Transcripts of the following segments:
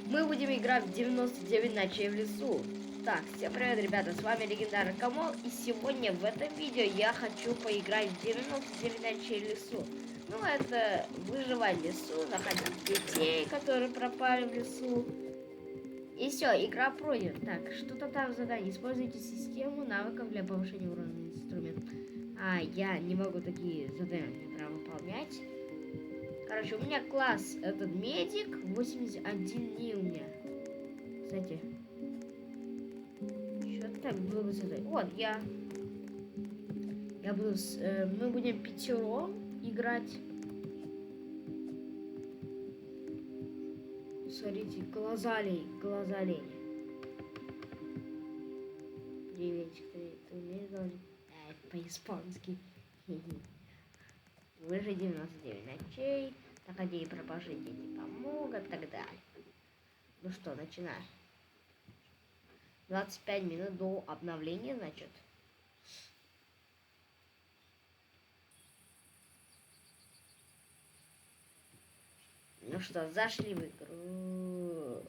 Мы будем играть в 99 ночей в лесу. Так, всем привет, ребята, с вами Легендарный Камол, и сегодня в этом видео я хочу поиграть в 99 ночей в лесу. Ну, это выживать в лесу, находить детей, которые пропали в лесу. И все, игра пройдет. Так, что-то там задание. Используйте систему навыков для повышения урона инструмента. А, я не могу такие задания прям выполнять. Короче, у меня класс этот медик, 81 дней у меня. Кстати, что так было высотой? Вот, я буду мы будем пятером играть. Смотрите, глаза олень. Приветик, ты умеешь говорить? По-испански. Выше 99 ночей. Находи и пропажи, дети помогут, и так далее. Ну что, начинаем. 25 минут до обновления, значит. Ну что, зашли в игру.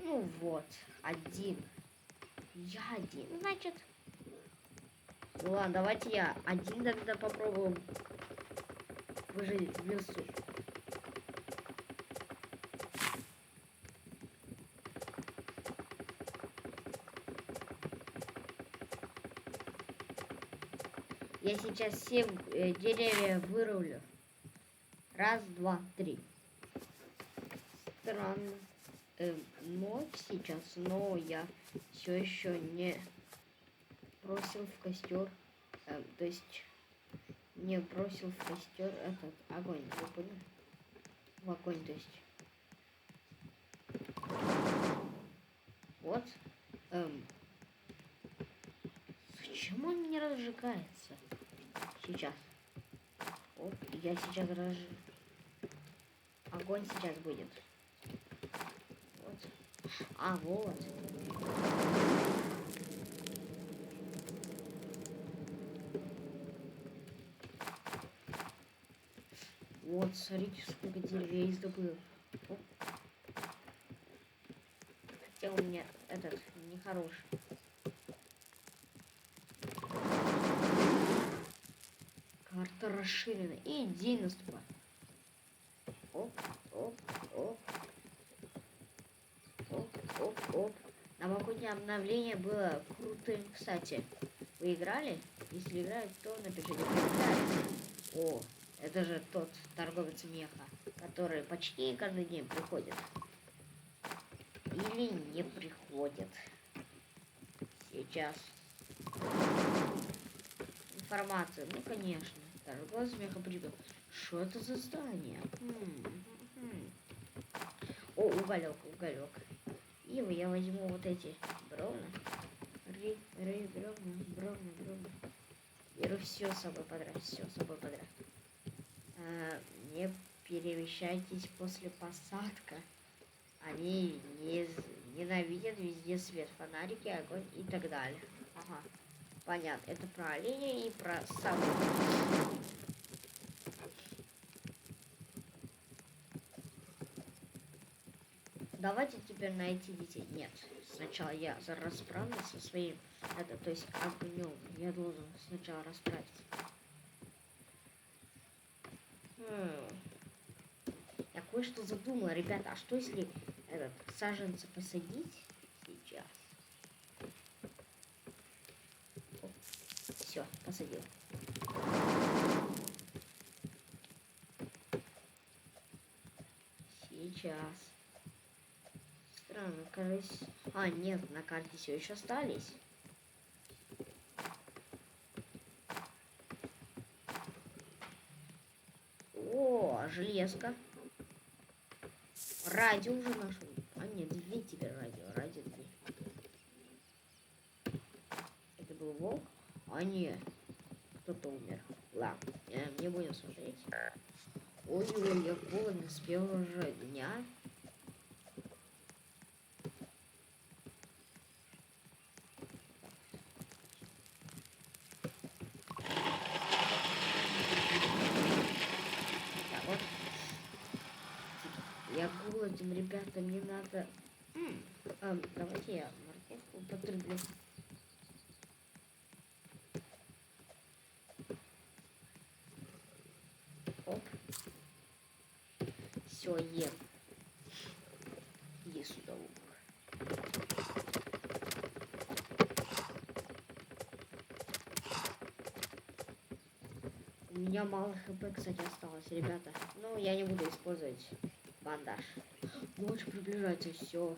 Ну вот, один. Я один, значит. Ну ладно, давайте я один тогда попробую выжить в лесу. Я сейчас все деревья вырублю. Раз, два, три. Странно. Ночь сейчас, но я все еще не бросил в костер. То есть не бросил в костер этот огонь. Вы поняли? В огонь, то есть. Вот. Почему он не разжигается? Сейчас. Вот, я сейчас огонь сейчас будет. Вот. А, вот. Вот, смотрите, сколько деревьев я добыл. Хотя у меня этот нехороший. Карта расширена. И день наступает. Оп, оп, оп. Оп, оп, оп. Новогоднее обновление было крутым, кстати. Вы играли? Если играли, то напишите в комментариях. О, это же тот торговец меха, который почти каждый день приходит. Или не приходит. Сейчас. Информация, ну конечно. Торговец меха прибыл. Что это за здание? О, уголек. И я возьму вот эти бревна. Бревна. Беру все с собой подряд, не перемещайтесь после посадка. Они ненавидят везде свет, фонарики, огонь и так далее. Ага, понятно. Это про оленя и про собак. Давайте теперь найти детей. Нет, сначала я расправлюсь со своим, то есть огнем. Я должен сначала расправиться. Я кое-что задумала, ребята. А что если этот саженцы посадить сейчас? Все, посадил. Сейчас. Странно, кажется. А, нет, на карте все еще остались. О, железка. Радио уже нашел. А нет, две теперь радио 2. Это был волк? А нет, кто-то умер. Ладно, не будем смотреть. Ой-ой, я голоден с первого же дня. голоден, ребята, мне надо... давайте я морковку употреблю. Оп. Все, ем. Иди сюда, лук. У меня мало хп, кстати, осталось, ребята. Ну, я не буду использовать бандаж. Ночь приближается, все.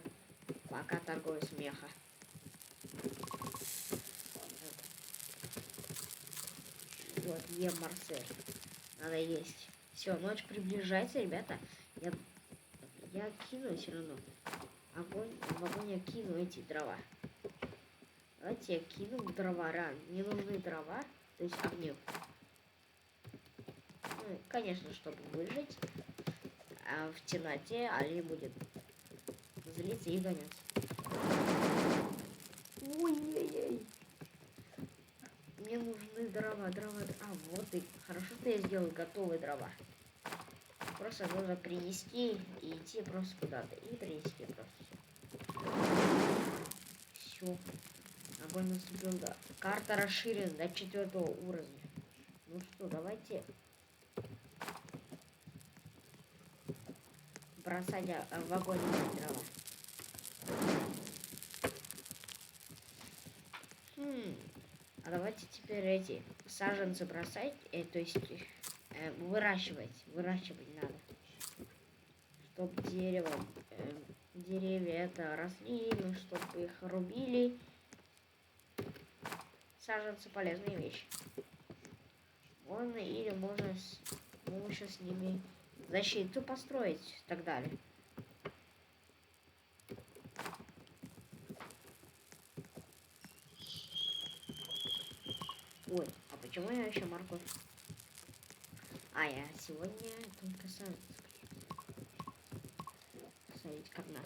Пока, торговец меха. Вот, ем Марсель. Надо есть. Все, ночь приближается, ребята. Я кину все равно. В огонь я кину эти дрова. Давайте я кину дрова. Реально, мне нужны дрова. То есть огню. Ну, конечно, чтобы выжить. А в темноте Али будет злиться и гоняться. Ой-ой-ой. Мне нужны дрова. А, вот и хорошо, что я сделал готовые дрова. Просто нужно принести и идти просто куда-то. И принести просто все. Огонь наступил, да. Карта расширена до 4 уровня. Ну что, давайте бросать в огонь дрова. А давайте теперь эти саженцы бросать, то есть выращивать надо, чтобы деревья это росли, чтобы их рубили. Саженцы полезные вещи. Можно или можно еще с ними защиту построить и так далее. Ой, а почему я еще морковь? А, я сегодня только саженец. Садить корна.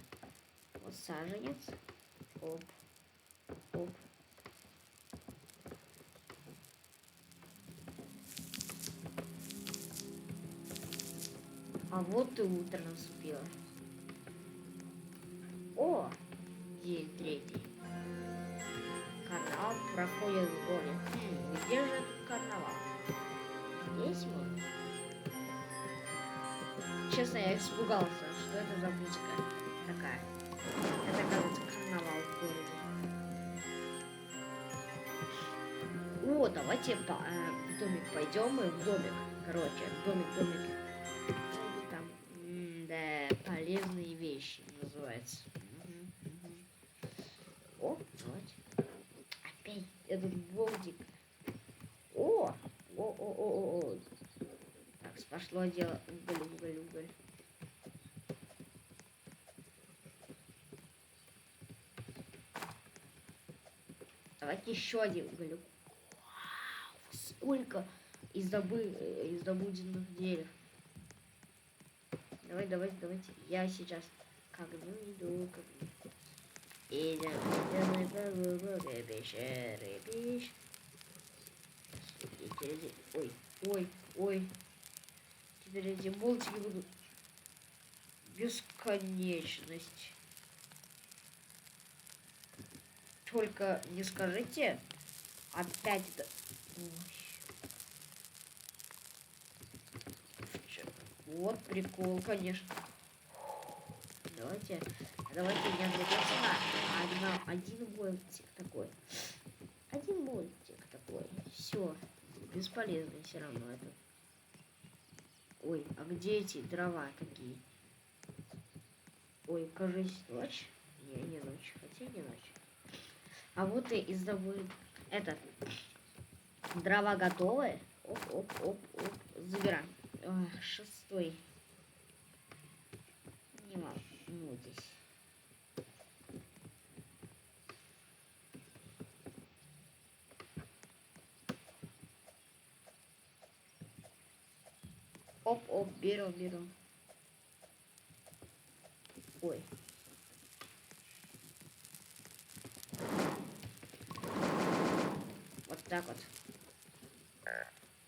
Вот саженец. Оп. Оп. А вот и утро наступило. О! День третий. Карнавал проходит в горе. Где же этот карнавал? Здесь вот. Честно, я испугался, что это за музыка такая. Это, кажется, карнавал в городе. О, давайте в домик пойдем и в домик. Короче, домик. Там, да, полезные вещи называется. О, давайте. Опять этот болтик. О. Так, пошло дело. Уголь. Давайте еще один уголь. Сколько издобуденных дерев. Давайте. Я сейчас как иду. Идем по пещеры. Ой. Теперь эти болтики будут бесконечность. Только не скажите опять это. Вот прикол, конечно. Давайте не отвлекаться на один болтик такой. Все, бесполезно все равно это. Ой, а где эти дрова такие? Ой, кажется, ночь. Не ночь, хотя не ночь. А вот и издобудет этот. Дрова готовы. Оп. Забираем. Ой, 6. Не волнуйтесь. Оп, беру. Ой. Вот так вот.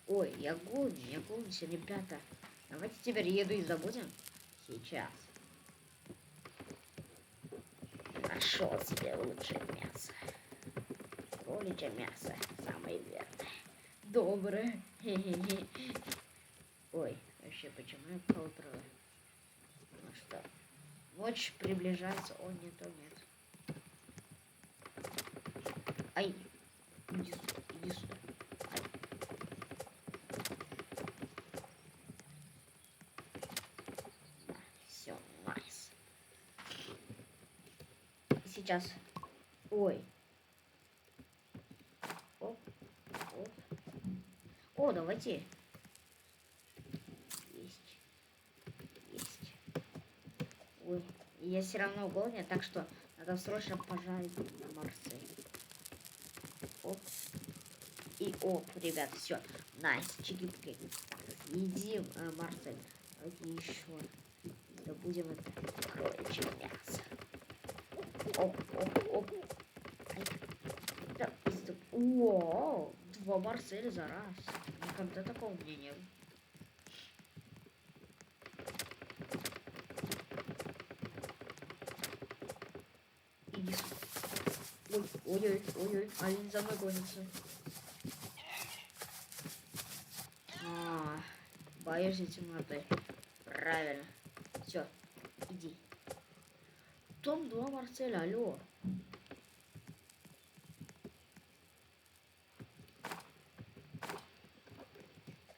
Ой, я голоден, ребята. Давайте теперь еду и забудем. Сейчас. нашел себе лучшее мясо. Кроличье мясо, самое верное. Доброе. Хе-хе-хе. Ой, вообще, почему я полтрава? Ну что, ночь приближается. О, нет, о, нет. Ай, иди сюда, иди сюда. Ай. Да, все, найс. Сейчас. Ой. Оп, оп. О, давайте. Есть. Есть. Ой, я все равно голоден, так что надо срочно пожарить Марсель. Оп. И оп, ребят, все. Найс, чики-пуки. Едим, Марсель. Давайте еще добудем это кроличье мясо. Оп, оп, оп. Ай. Да, О, 2 Марселя за раз. Никогда такого у меня не было. Иди сюда. Ой, ой, ой, ой, они за мной гонятся. Боишься темноты. Правильно. Все, иди. Том 2 Марселя, алло.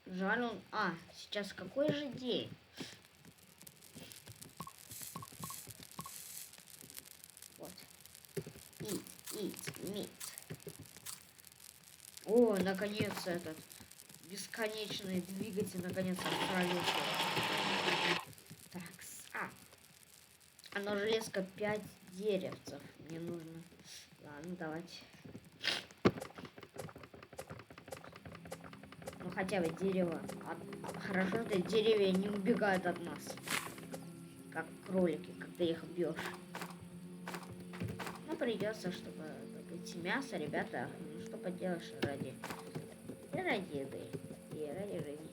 Жаль он... сейчас какой же день? Вот. Eat, meat. О, наконец этот бесконечный двигатель наконец открылся. Так, оно железка 5 деревцев. Мне нужно. Ладно, давайте. Ну хотя бы дерево. Хорошо, что деревья не убегают от нас. Как кролики, когда их бьешь. Ну придется, чтобы добыть мясо, ребята. Ну что поделаешь ради еды и ради жизни.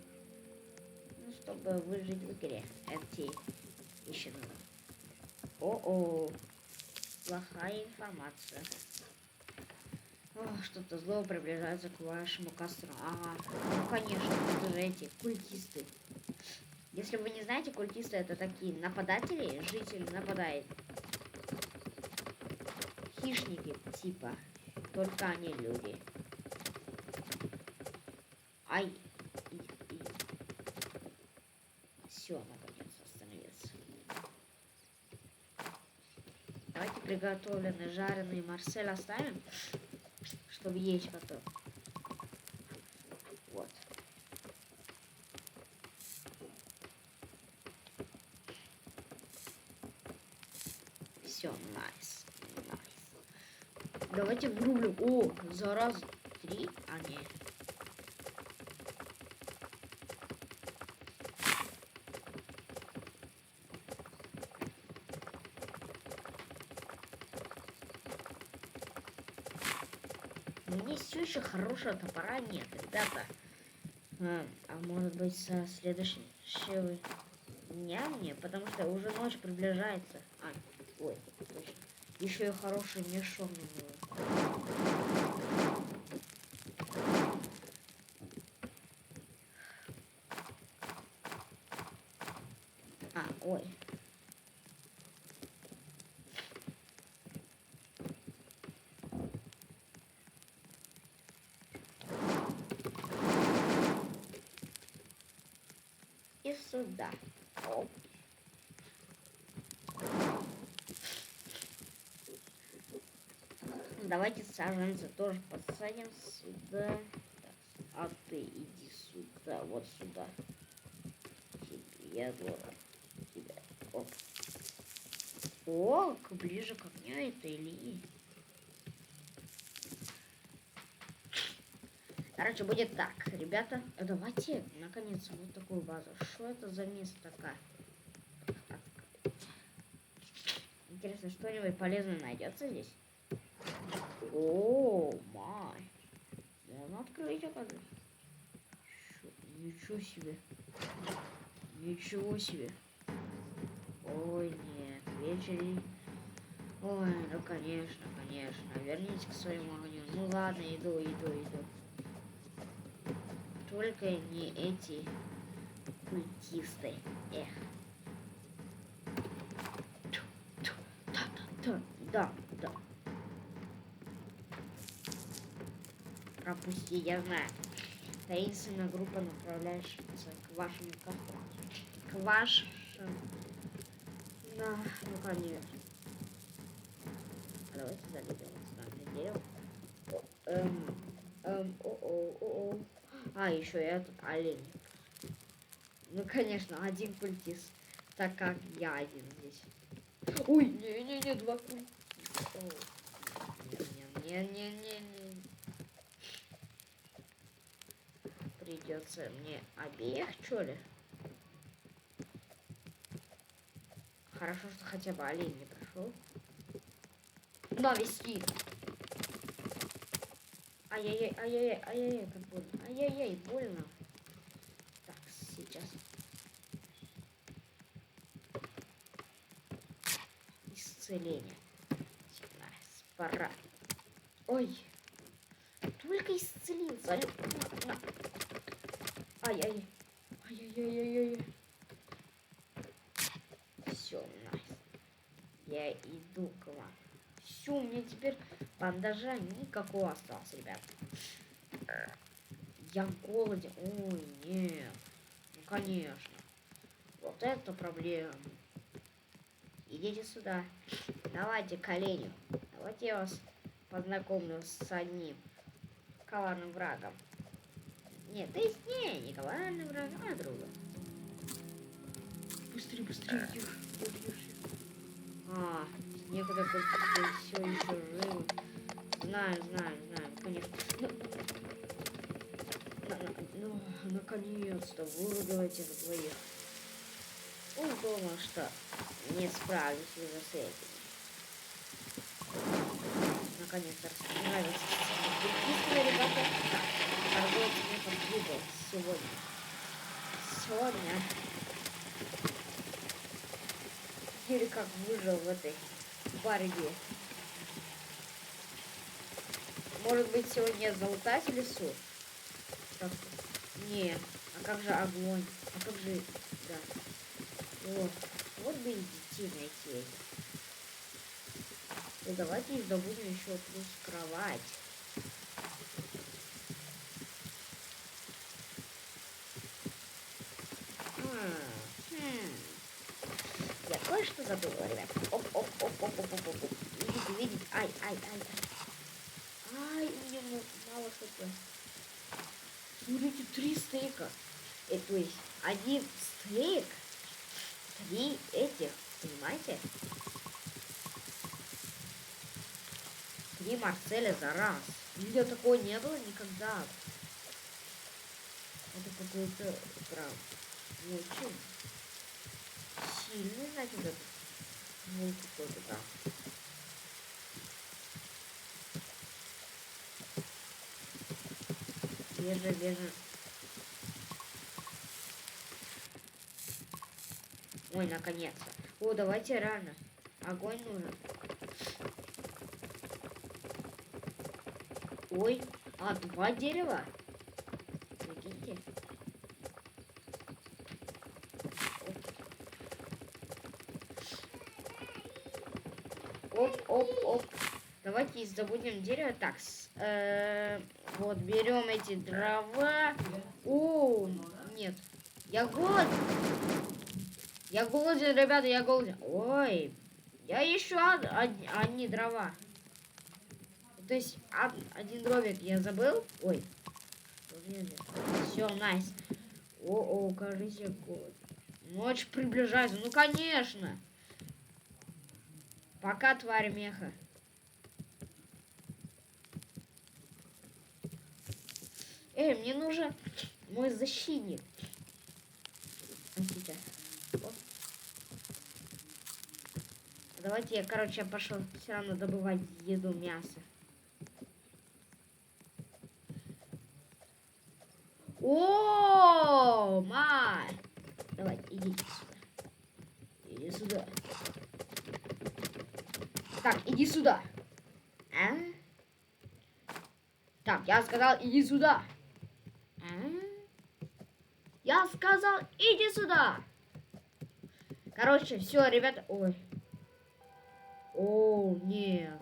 Ну чтобы выжить в игре. Это еще надо. О-о. Плохая информация. Что-то зло приближается к вашему костру. Ага, ну конечно, это же эти культисты. Если вы не знаете, культисты это такие нападатели, жители нападают. Хищники типа, только они люди. Ай. Все, наконец остановился. Давайте приготовленный жареный Марсель оставим, чтобы есть потом. Вот. Все, найс. Давайте врублю. О, за раз 3, а не. У меня все еще хорошего топора нет, ребята. А может быть со следующего дня мне, потому что уже ночь приближается. Ой, точно. Еще и хороший мешок нужен. Ой. И сюда. Оп. Давайте саженцы тоже подсадим сюда. Так, а ты иди сюда, вот сюда. Я говорю тебя. Оп. О, ближе ко мне это или. Короче, будет так, ребята. Давайте, наконец, вот такую базу. Что это за место такая? Интересно, что-нибудь полезное найдется здесь? О, май. Можно открыть, оказывается. Ничего себе. Ничего себе. Ой, нет, вечер. Ой, ну конечно, конечно. Вернитесь к своему огню. Ну ладно, иду. Только не эти культисты. Эх. Да. Пропусти, я знаю. Таинственная группа направляется к вашему космосу. К вашим... Да, ну конечно. Давайте залезем на дерево. О. А, еще я тут олень. Ну, конечно, один культист. Так как я один здесь. Ой, не, два культиста. Не. Придется мне обеих, что ли? Хорошо, что хотя бы олень не прошел. На, виски. Ай-яй-яй, как больно. Ай-яй-яй, больно. Так, сейчас. Исцеление. Пора. Ой. Только исцелился. На. Ай-яй. Ай-яй-яй-яй-яй. Все, найс. Я иду к вам. Все, у меня теперь бандажа никакого осталось, ребят. Я голоден. Ой, нет. Ну, конечно. Вот это проблема. Идите сюда. Давайте к оленю. Давайте я вас познакомлю с одним коварным врагом. Нет, то есть не коварным врагом, а другом. Быстрее, ешь. А, некоторые все еще живы. Знаю, конечно. Ну, наконец-то вырубил этих двоих. Он думал, что не справлюсь уже с этим. Наконец-то расправился. Единственное, ребята, торговец мне прибыл сегодня. Или как выжил в этой борьбе. Может быть, сегодня я залутать в лесу? Не, а как же огонь? А как же... Да. Вот бы и детей найти. И давайте добудем еще плюс кровать. Я кое-что забыла, ребят. Оп. Видите. Ай. Ай, мне мало хп. Смотрите, 3 стейка. То есть 1 стейк, 3 этих, понимаете? 3 Марселя за раз. Видео такого не было никогда. Это какой-то прям очень сильный, значит, этот мой какой-то там. Бежи. Ой, наконец-то. О, давайте рано. Огонь нужен. Ой, 2 дерева. Прикиньте. Оп. Давайте добудем дерево. Так, вот берем эти дрова. О, нет. Я голоден, ребята, я голоден. Ой, я ищу одни дрова. То есть один дровик я забыл. Ой. Все, найс. О, кажется, голод. Ночь приближается. Ну, конечно. Пока, тварь меха. Мне нужен мой защитник. Сейчас. Давайте я, короче, пошел все равно добывать еду, мясо. О, май! Давай, идите сюда. Так, иди сюда. А? Так, я сказал, иди сюда. А? Я сказал, иди сюда. Короче, все, ребята. Ой. О, нет.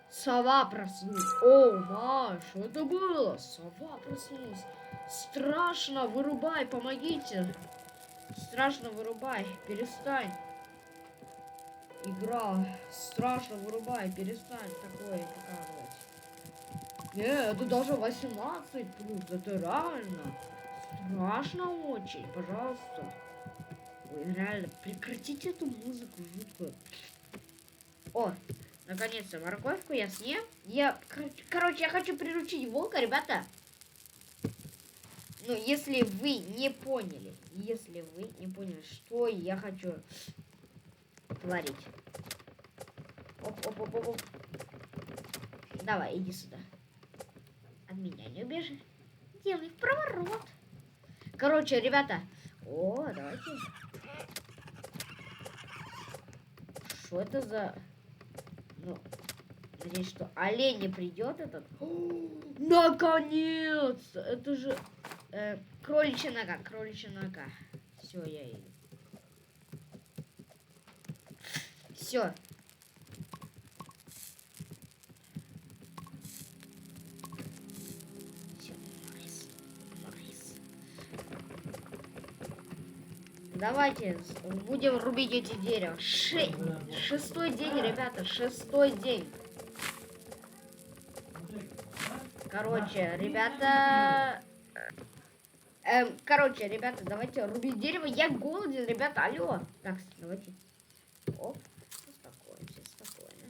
Сова проснулась. О, май, что это было? Сова проснулась. Страшно, вырубай, помогите. Страшно, вырубай, перестань. Игра. Страшно, вырубай, перестань такое показывать. Не, это даже 18 плюс, это реально. Страшно очень, пожалуйста. Ой, реально, прекратите эту музыку жуткую. О, наконец-то морковку я съем. Короче, я хочу приручить волка, ребята. Ну, если вы не поняли, что я хочу творить. Оп. Давай, иди сюда. От меня не убежи. Делай проворот. Короче, ребята. О, давайте. Что это за... Ну, надеюсь, что олень не придет этот. Наконец! Это же кроличья нога. Все, я иду. Все. Давайте будем рубить эти дерева. Шестой день, ребята, 6-й день. Короче, ребята, давайте рубить дерево. Я голоден, ребята, алло. Так, давайте. Оп, спокойно.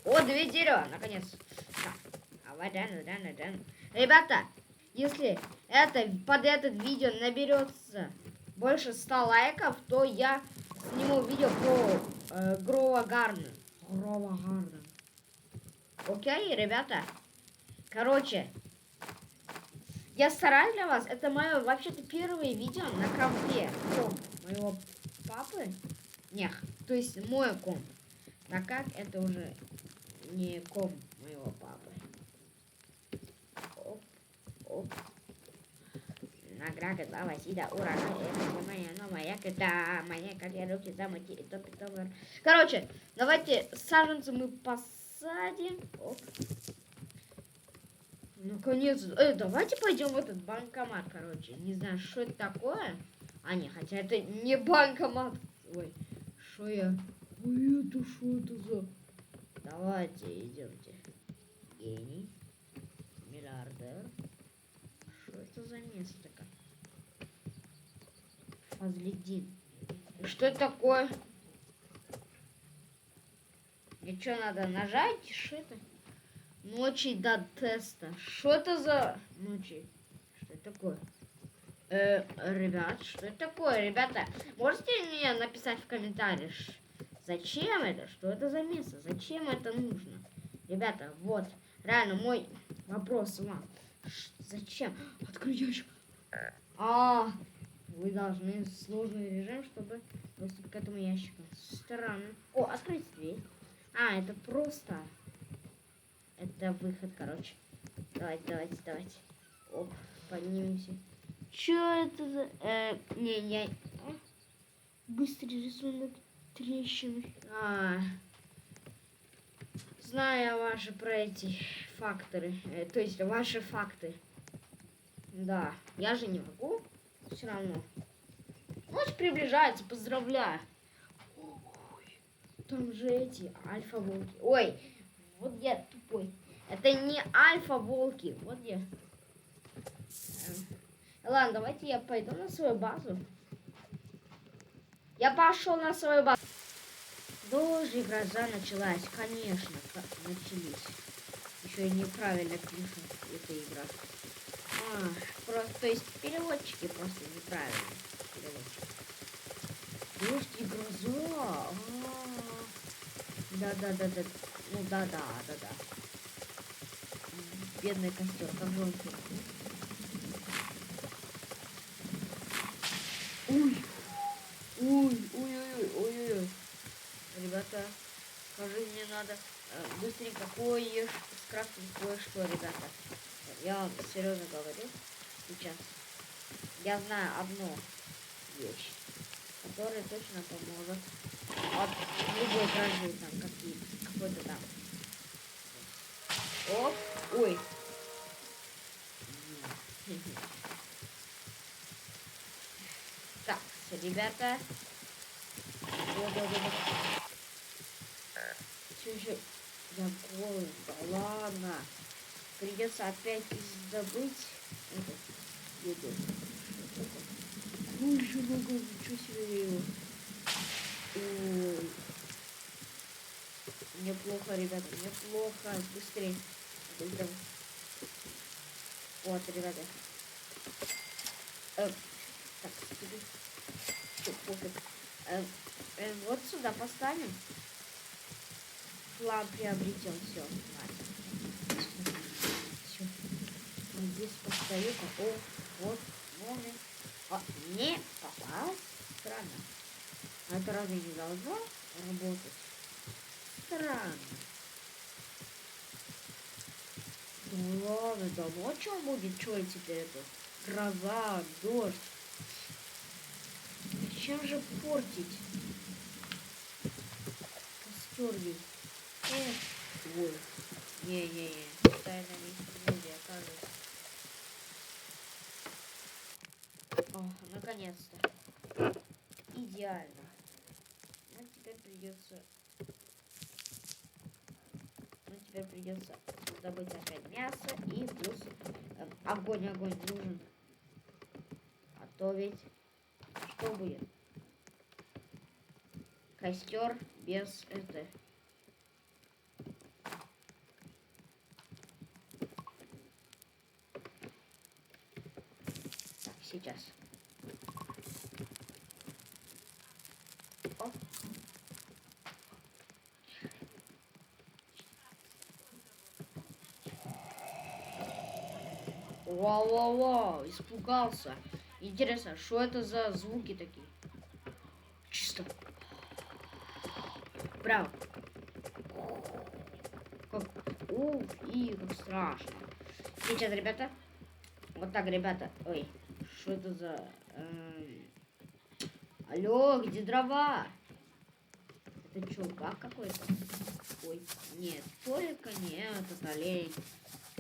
О, 2 дерева, наконец. Ребята, если под это видео наберется больше 100 лайков, то я сниму видео про Грова Гарден. Окей, ребята. Короче, я стараюсь для вас. Это мое вообще-то первое видео на компе моего папы. Нет, то есть мой комп. Так как это уже не комп моего папы. Оп. Награда за Васида, ура, это моя новая кота, моя кота руки замути и топи. Короче, давайте саженцы мы посадим. Оп. Наконец, давайте пойдем в этот банкомат, короче. Не знаю, что это такое. А, не, хотя это не банкомат. Ой, что я... Ой, это что это за... Давайте, идемте. Гений. Миллиардер. Что это за место такое? Фазлидин. Что это такое? И что надо нажать? Что это? Ночи до теста. Что это за ночи? Что это такое? Ребят, что это такое? Ребята, можете мне написать в комментариях, зачем это? Что это за место? Зачем это нужно? Ребята, вот, реально мой вопрос вам. Зачем? Открыть ящик. Вы должны сложный режим, чтобы доступ к этому ящику. Странно. О, открыть дверь. Это просто... Это выход, короче. Давайте. Оп, поднимемся. Чё это за... Не. Быстрый рисунок трещины. Знаю ваши про эти факторы. То есть ваши факты. Да, я же не могу. Все равно. Ночь приближается, поздравляю. Ой, там же эти альфа-волки. Ой, вот я тупой. Это не альфа-волки. Вот я. Ладно, давайте я пойду на свою базу. Я пошел на свою базу. Дождь и гроза началась. Конечно, начались. Еще и неправильно пишут эта игра. Просто, то есть переводчики просто неправильно. Дождь и гроза. Да. Ну да. Бедный костер, как же он. Ой, ой, ой, ой, ой, ой. Ребята, скажи, мне надо быстренько скрафтить кое-что, ребята. Я вам серьезно говорю сейчас. Я знаю одну вещь, которая точно поможет от любой кражи, там, какой-то там. Оп, ой. Так, ребята. Чуть-чуть. Я голый, да ладно. Придется опять забыть этот еду. Ой, еще много, ничего себе его. Ой. Мне плохо, ребята, мне плохо. Быстрее. Вот, ребята. Так, теперь. Вот сюда поставим. План приобретен. Все. Все. Здесь постою. О, вот. Момент. Не попалась. Странно. А это разве не должно работать? Странно. Ну ладно, да ночью будет, что теперь это? Гроза, дождь. Чем же портить? Костер ведь. Ой. Не-не-не. Тайна не окажется. О, наконец-то. Идеально. Ну, теперь придется добыть опять мясо и плюс огонь нужен. А то ведь что будет? Костер без это. Так, сейчас. Оп. Вау, испугался. Интересно, что это за звуки такие? Чисто. Прям. Как... и как страшно. Сейчас, ребята. Вот так, ребята. Ой, что это за... Алло, где дрова? Это что, баг какой-то? Ой, нет, только не этот олень,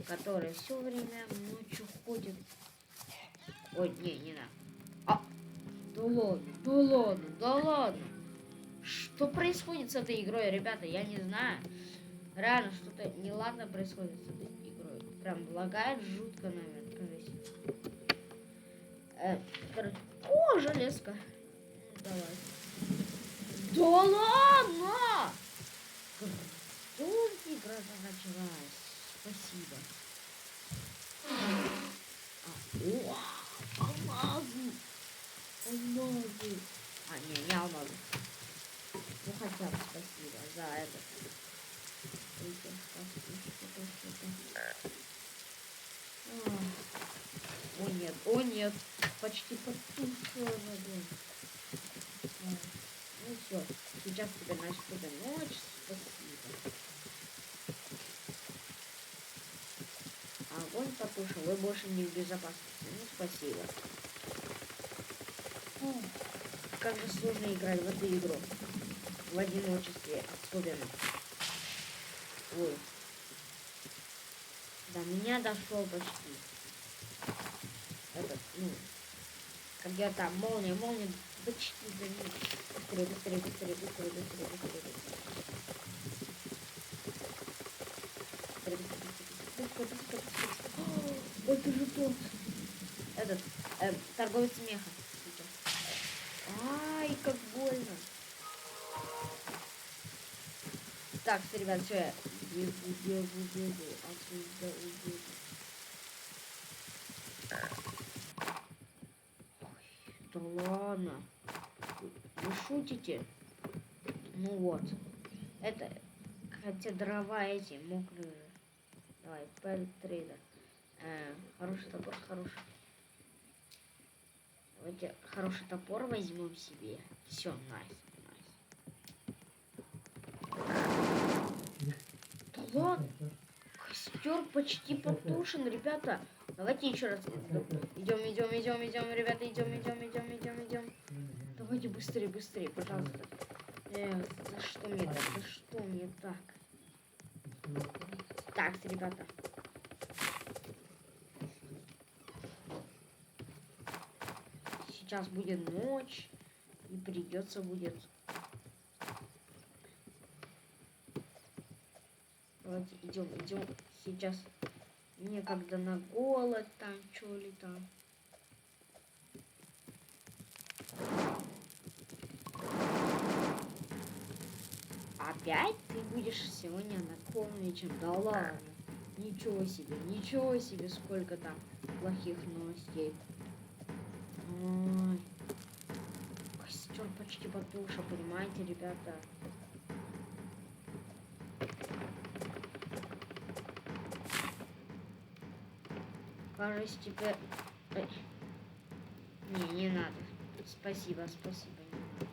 который все время ночью ходит. Ой, не надо. Да ладно. Что происходит с этой игрой, ребята? Я не знаю. Реально, что-то неладно происходит с этой игрой. Прям лагает жутко, наверное, кажется. О, железка. Давай. Да ладно! Только игра началась. Спасибо. О, алмазы. Алмазы. Не алмазы. Ну хотя бы спасибо за это. О нет, почти потушила. Ну все, сейчас тебе наступит ночь, спасибо. Огонь потушил, вы больше не в безопасности. Ну спасибо. Как же сложно играть в эту игру. В одиночестве особенно. Ой. До меня дошел почти. Этот, как я там, молния, почти за ним. Быстрее. Ой, ты же тот. Этот, торговец смеха. Ай, как больно. Так, ребят, все, я бегу. Отсюда убегу. Да ладно. Вы шутите? Ну вот. Это, хотя дрова эти мокрые. Давай, пэлл трейдер. Хороший топор, хороший. Давайте хороший топор возьмем себе. Все, найс. Да ладно. Костер почти потушен, ребята. Давайте еще раз. Идем, ребята, идем. Давайте быстрее, пожалуйста. За что мне так? За что мне так? Так, ребята. Сейчас будет ночь. И придется будет... Давайте идем. Сейчас некогда на голод там, что ли там. Опять ты будешь сегодня накормлен? Да ладно. Ничего себе, сколько там плохих новостей. Ой. Костер почти потушил, понимаете, ребята? Кажется, теперь... Не надо. Спасибо. Не надо.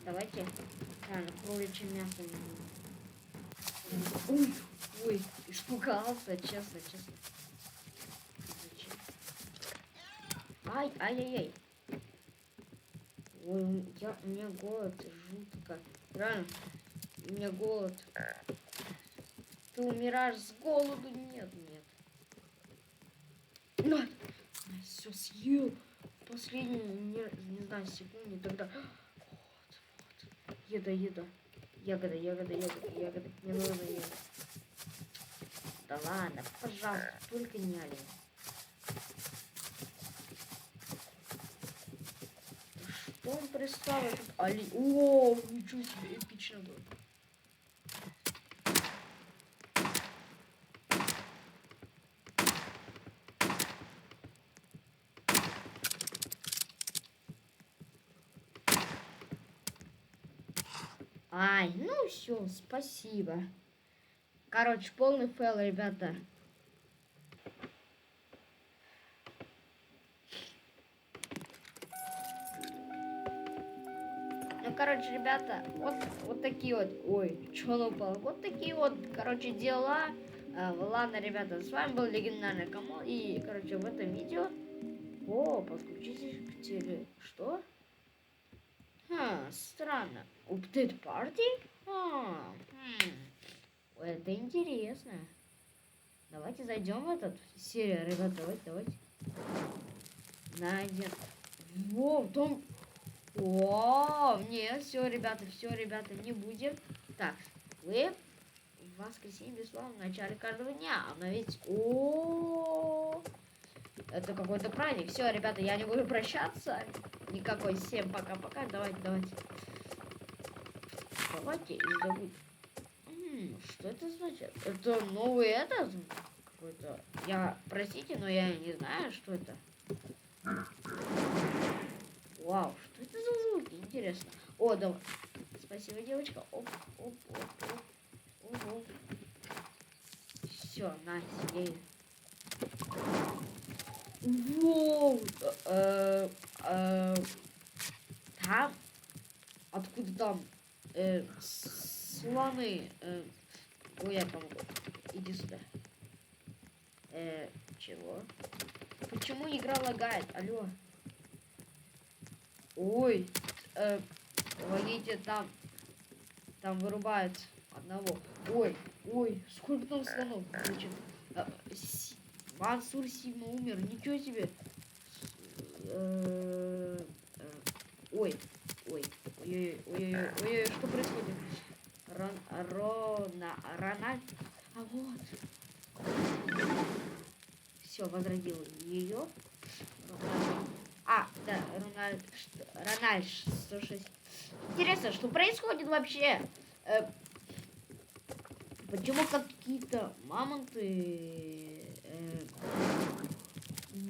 Давайте. Кроличье мясо. Ой, испугался, честно. Зачем? Ай-яй-яй. Ой, у меня голод жутко. Реально, у меня голод. Ты умираешь с голоду? Нет. На! Все съел. Последние, не знаю, секунды тогда. Вот. Еда. Ягода. Мне нужно ягода. Да ладно, пожалуйста, только не олень. Что он представил тут олень? О, ничего себе, эпично было. Ай, ну все, спасибо. Короче, полный фейл, ребята. Ну, короче, ребята, вот такие вот... Ой, что он упал? Вот такие вот, короче, дела. Ладно, ребята, с вами был легендарный Камол. И, короче, в этом видео... О, подключитесь к теле... Что? Странно. Update Party? Это интересно. Давайте зайдем в этот серию, ребят, давайте. Найдем. Во, там... О, нет, все, ребята, не будем. Так, вы в воскресенье бесплатно в начале каждого дня. А ведь... Это какой-то праздник. Все, ребята, я не буду прощаться. Никакой. Всем пока-пока. Давайте. Давайте и забудь. Что это значит? Это новый этот какой-то. Простите, но я не знаю, что это. Вау, что это за звуки? Интересно. О, давай. Спасибо, девочка. Оп. Все, найс. Воу. Там? Откуда там? Слоны. Ой, я помогу. Иди сюда. Чего? Почему игра лагает? Алло. Ой. Погодите, там вырубают одного. Ой, сколько там слонов? Значит, Мансур Сигма умер. Ничего себе. Ой, что происходит? Рональд. А вот. Все, возродил ее. Да, Рональд 106. Интересно, что происходит вообще? Почему какие-то мамонты?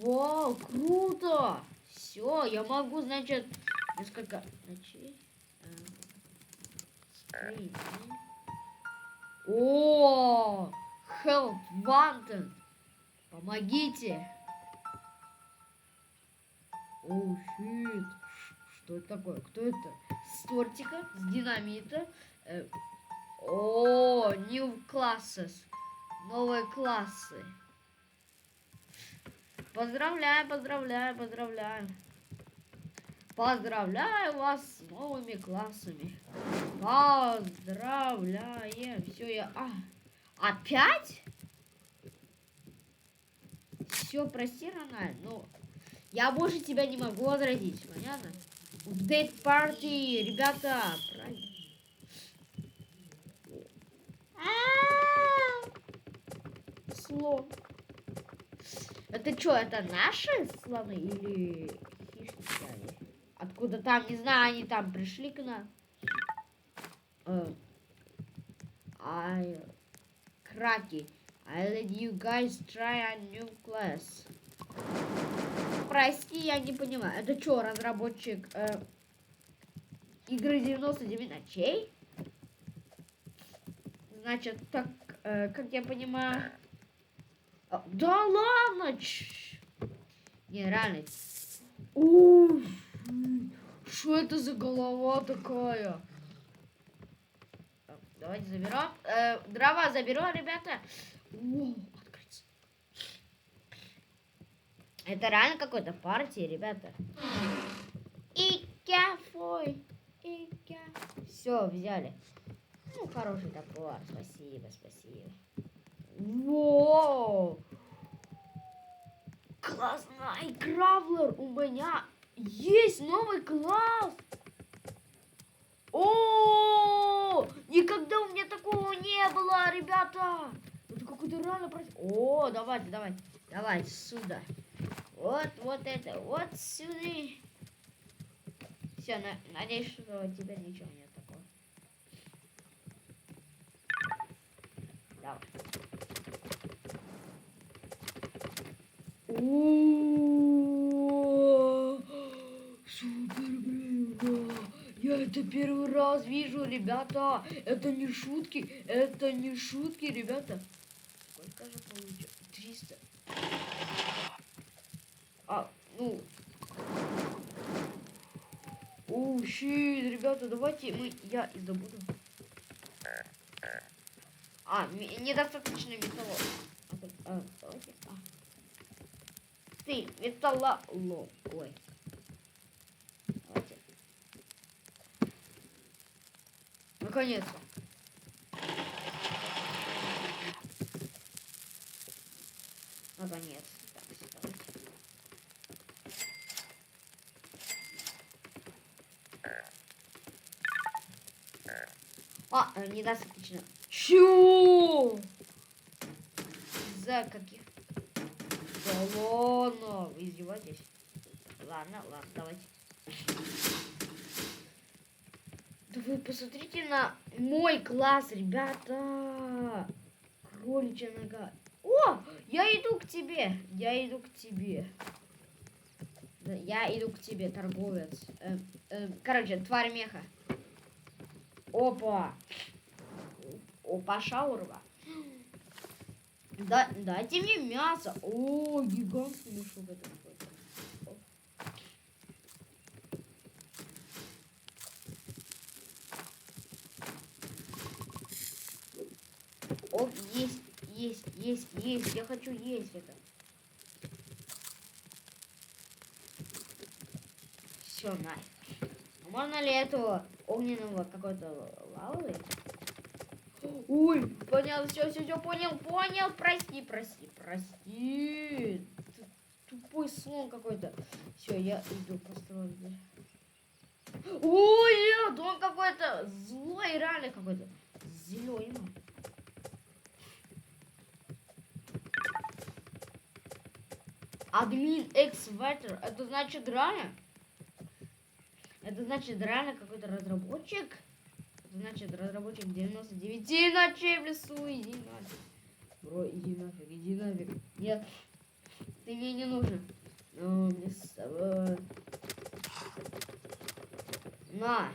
Вау, круто! Все, я могу, значит, несколько ночей. О, Help Wanted. Помогите. Оу, щит. Что это такое? Кто это? С тортика, с динамита. О, new classes. Новые классы. Поздравляю, поздравляю, поздравляю. Поздравляю вас с новыми классами. Поздравляем. Все, я... опять? Все, прости, Рональд. Ну, я больше тебя не могу возразить. Понятно? Update party, ребята. Правильно. Слон. Это что, это наши слоны или хищники они? Откуда там, не знаю, они там пришли к нам. Краки. I let you guys try a new class. Прости, я не понимаю. Это что, разработчик игры 99 ночей? Значит, так, как я понимаю... да ладно! Не, реально. Уф, что это за голова такая? Давайте заберем. Дрова заберем, ребята. О, открыть. Это реально какой-то партия, ребята. Все, взяли. Ну, хороший топор. Спасибо, спасибо. Воу! Классный Кравлер! У меня есть новый класс! О, никогда у меня такого не было, ребята! Это какой-то реально против... О, давайте, давайте, давайте сюда. Вот это, вот сюда. Все, надеюсь, что теперь ничего нет такого. Давай. О, супер, блин, да. Я это первый раз вижу, ребята. Это не шутки, ребята. Сколько же получилось? 300. Ну. О, щит, ребята, давайте я и добуду. Недостаточно металла. Давайте. Ты, металлолом. Ой. Давайте. Наконец-то. Наконец-то. Недостаточно. Чё? За каких баллонов? Вы издеваетесь? Ладно, давайте. Да вы посмотрите на мой класс, ребята. Кроличья нога. О, я иду к тебе. Я иду к тебе, торговец. Короче, тварь меха. Опа. Опа, шаурма. Дайте мне мясо. О, гигантский мешок это какой-то. Оп, есть. Я хочу есть это. Все, на. Можно ли этого огненного какой-то лавы? Ой, понял, все, понял. Прости. Тупой слон какой-то. Все, я иду построить. Ой, нет, он какой-то злой, реально какой-то. Зеленый. Админ X-Vetter, это значит реально? Это значит реально какой-то разработчик? Это значит разработчик 99 ночей в лесу. Иди нафиг. Бро, иди нафиг. Нет, ты мне не нужен. Ну, мне с тобой. На.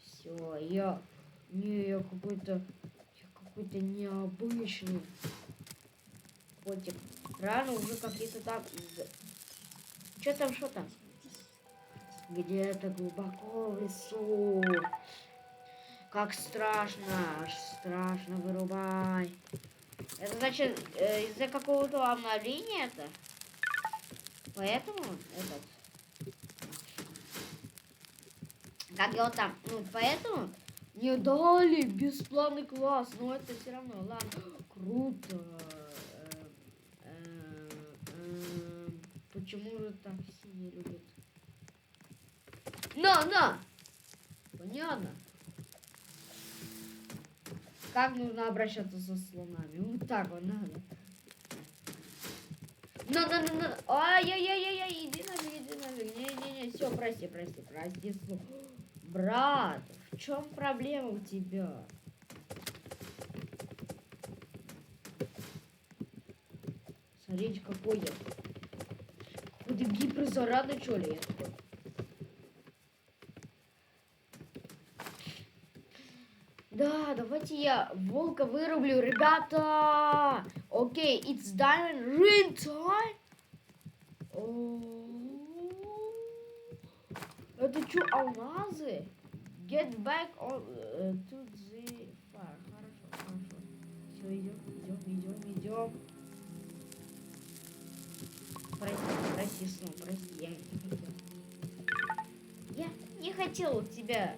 Все, Не, я какой-то необычный котик. Рано уже какие-то там... Что там? Где-то глубоко в лесу. Как страшно, аж страшно, вырубай. Это значит, из-за какого-то обновления это? Поэтому этот... Как его там? Ну, поэтому не дали бесплатный класс. Но это все равно, ладно. Круто. Почему же так все не любят? На! Понятно. Как нужно обращаться со слонами? Вот так вот надо. На. Ай-яй-яй-яй, иди нафиг. Не, все, прости, слон. Брат, в чем проблема у тебя? Смотрите, какой я. Какой-то гиперзарядный, что ли? Да, давайте я волка вырублю, ребята. Окей, it's diamond ring time. Это что, алмазы? Get back on to the fire. Хорошо. Все, идем. Прости, сон, прости, я не хотел. Я не хотел тебя,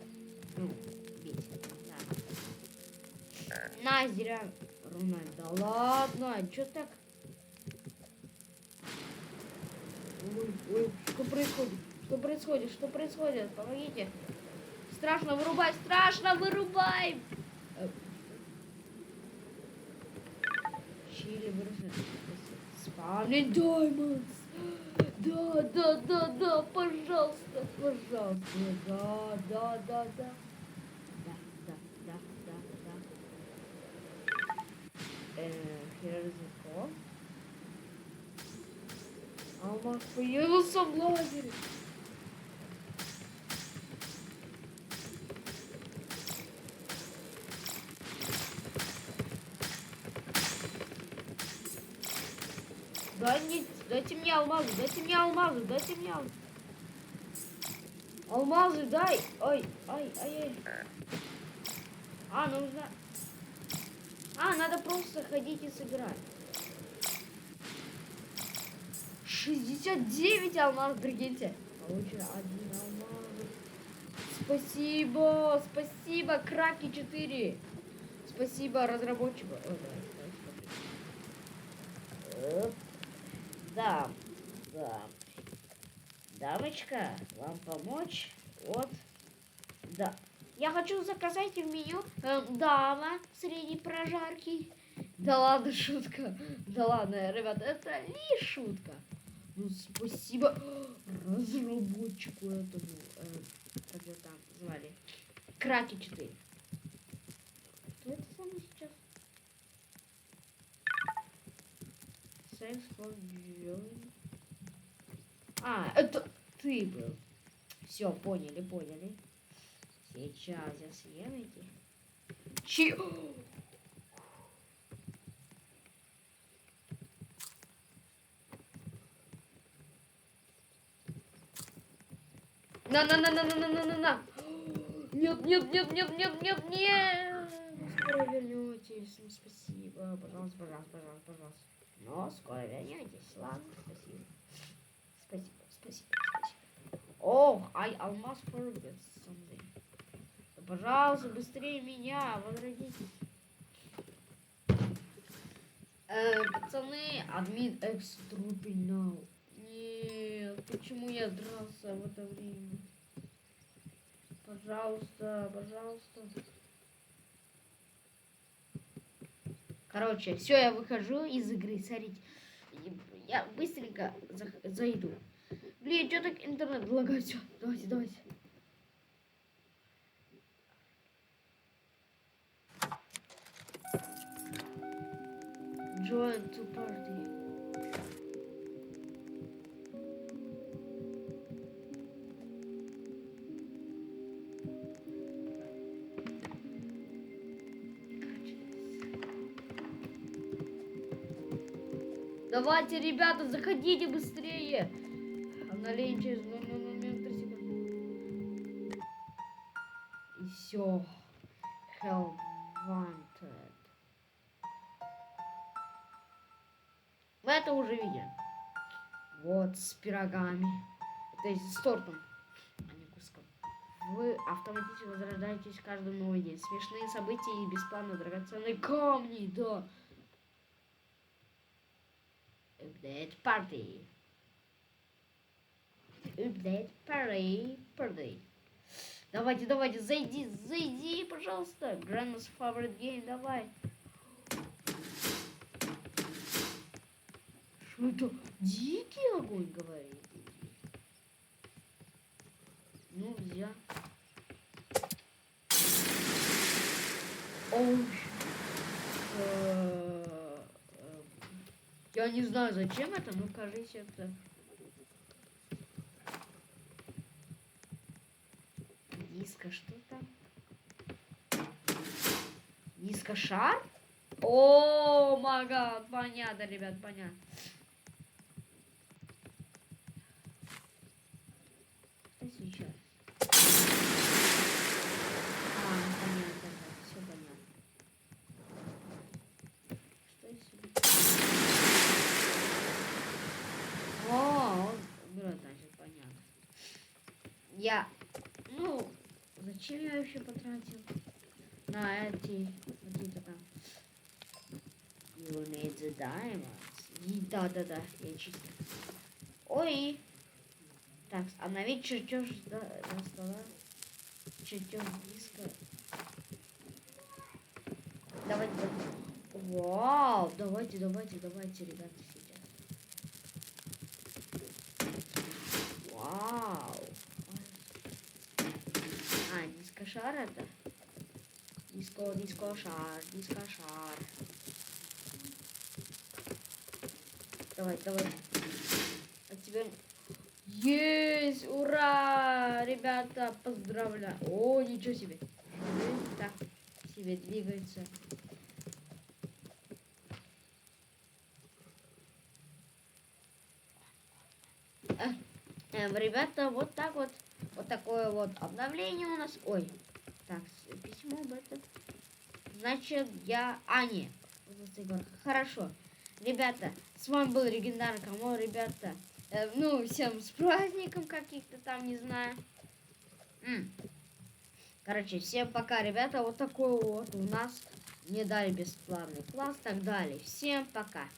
бить. На, зря руна. Да ладно, что так? Ой, что происходит? Помогите. Страшно вырубай! Чили вырубай. Спавнинг diamonds. Да, пожалуйста. Да. Here's the call. Алмаз появился в лагере. Дайте мне алмазы. Алмазы дай. Ой. Надо просто ходить и собирать. 69 алмазов, прикиньте. Получено 1 алмаз. Спасибо, Краки 4. Спасибо разработчику. Да. Дамочка, вам помочь? Вот. Да. Я хочу заказать в меню дама средней прожарки. Да ладно, шутка. Да ладно, ребята, это лишь шутка. Ну, спасибо разработчику этому, как его там звали, Краки 4. Кто это самый сейчас? Thanks for joining. Это ты был. Все, поняли. Сейчас я съем эти. На. Нет. Скоро вернетесь. Ну, спасибо. Пожалуйста. Но скоро вернетесь. Ладно, спасибо. Ох, алмаз forget something. Пожалуйста, быстрее меня, возродитесь. Пацаны, админ экструпин now. Нет, почему я дрался в это время? Пожалуйста. Короче, все, я выхожу из игры, смотрите. Я быстренько зайду. Блин, что так интернет лагает? Все, давайте. Join to party. Давайте, ребята, заходите быстрее. Обновление через 0,003 секунды. И все. Hell wanted. Вы это уже видели. Вот с пирогами. То есть с тортом, а не куском. Вы автоматически возрождаетесь каждый новый день. Смешные события и бесплатно драгоценные камни, да. Update party. Update party. Давайте, зайди, пожалуйста. Grandma's favorite game, давай. Что это? Дикий огонь, говорит. Ну, нельзя. Ой. Я не знаю, зачем это, но кажется, это... Диско, что там? Диско-шар? О, мага, понятно, ребят, понятно. Что сейчас? Ну, понятно, все понятно. Что сейчас? О, он убирает, значит, понятно. Ну, зачем я вообще потратил на эти, какие-то там... You need the diamonds. И, да, я чисто. Ой. Так, обновить чертеж до стола. Чертеж диска. Давайте. Вау, давайте, ребята, сейчас. Вау. Диско-шар это? Диско-шар. Давай. А теперь... Есть! Ура! Ребята, поздравляю. О, ничего себе. Так, себе двигается. Ребята, вот так вот. Вот такое вот обновление у нас. Ой. Так, письмо об этом. Значит, не. Хорошо. Ребята, с вами был Легендарный Камол, ребята. Всем с праздником каких-то там, не знаю. Короче, всем пока, ребята. Вот такой вот у нас мне дали бесплатный класс, так далее. Всем пока.